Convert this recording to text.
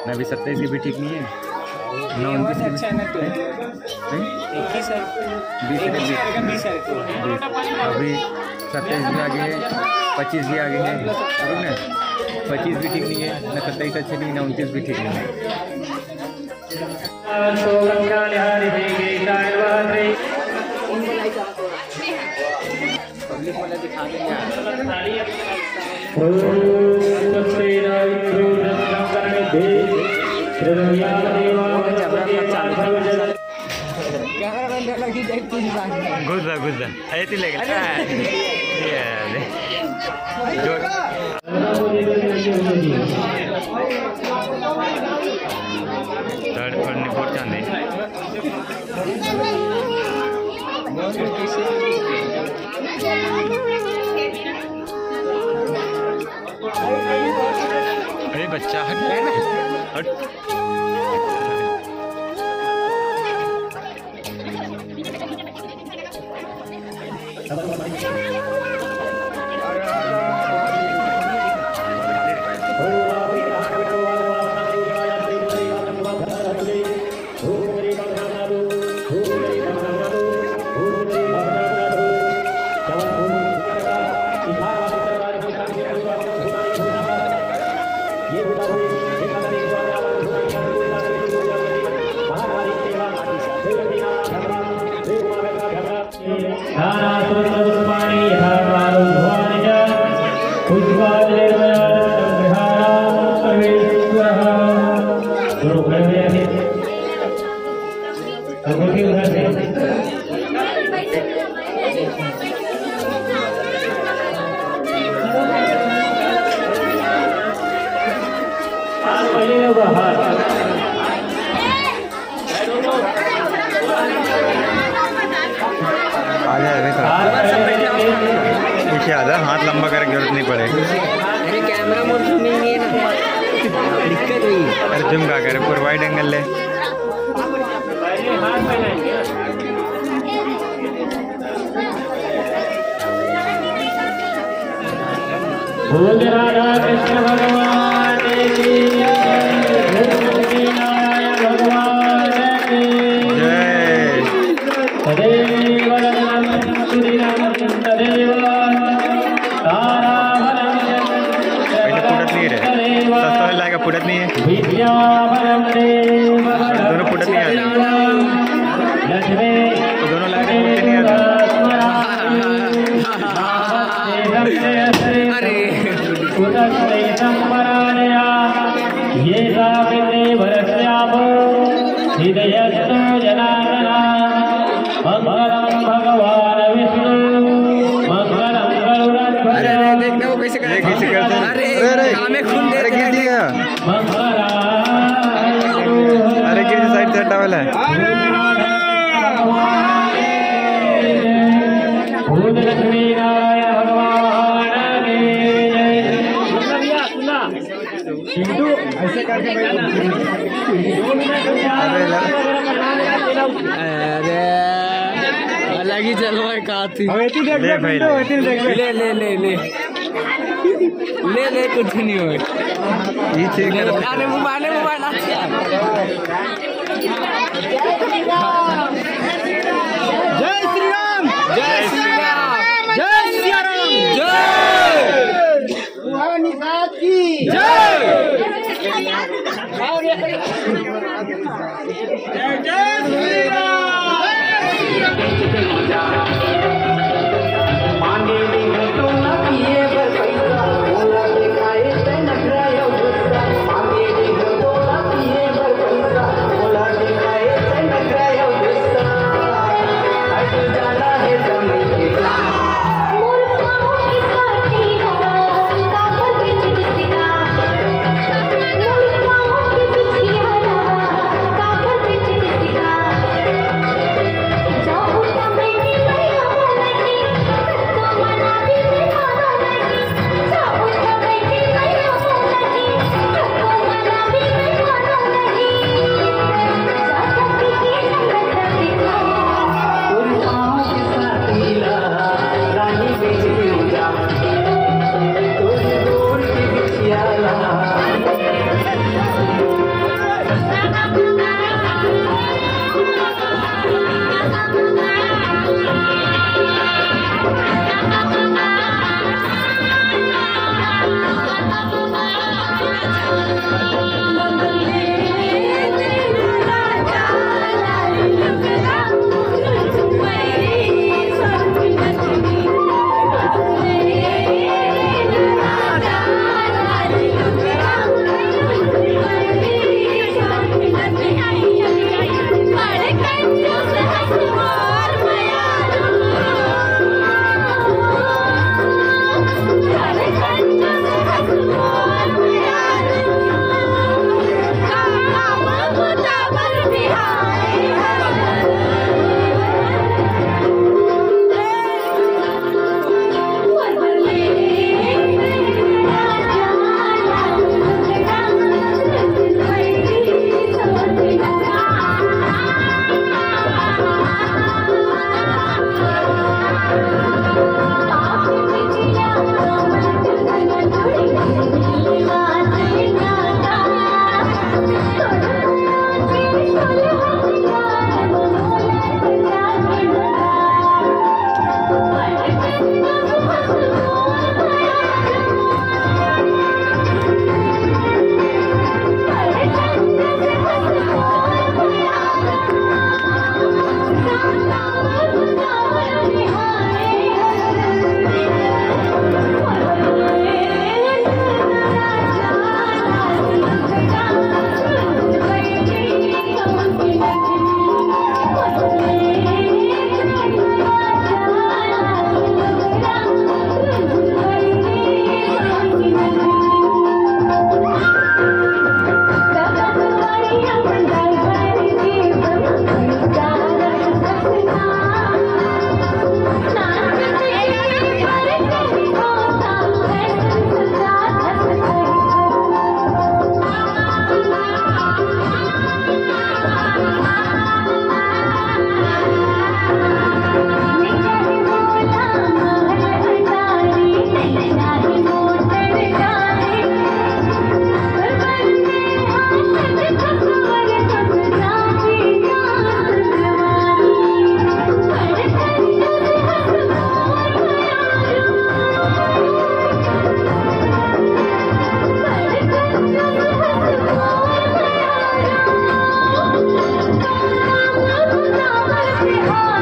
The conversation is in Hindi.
अभी 27 की भी ठीक नहीं है, 29 अच्छा है ना तो 21 है, 20 है, अभी 27 भी आगे है, 25 भी आगे है, ठीक है। 25 भी ठीक नहीं है ना, 27 अच्छे नहीं, ना 29 भी ठीक नहीं है। पब्लिक वाला दिखा देंगे। गुजरा थर्ड पढ़ने पड़ जाने अरे बच्चा हट गया ना, हट। पीछे आधा हाथ लंबा करके जरूरत नहीं पड़ेगी। अरे कैमरा मोड नहीं है ना, दिक्कत हुई। अरे जूम का करे, पूरा वाइड एंगल ले। बोल राधा कृष्ण भगवान की जय, नारायण भगवान की जय। तदेव सुदिनं तदेव ताराभरं पुटत नहीं रहे, सस्ता लाएगा, पुटत नहीं है, विद्याभरं देव दोनों पुटत नहीं आते, लक्ष्मी तो दोनों लाएगा पुटत नहीं आते। ये सावित्री भरस्यामो हृदयस्थो जनार्दना मंगलम भगवान विष्णु मंगलम गरुड़ध्वज। अरे देखना वो कैसे करते हैं। अरे कामे खून दे अरे गिर दिया, अरे गिर साइड से हटा वाला है। लक्ष्मी नारायण भगवान की जय। ऐसे करके अरे अलग ही चलो काती ले भाई, ले ले ले ले ले ले कुछ नहीं हो। अरे मोबाइल जय श्री राम, जय श्री राम, जय श्री राम, जय निषाद की जय, जय श्री राम। बिहार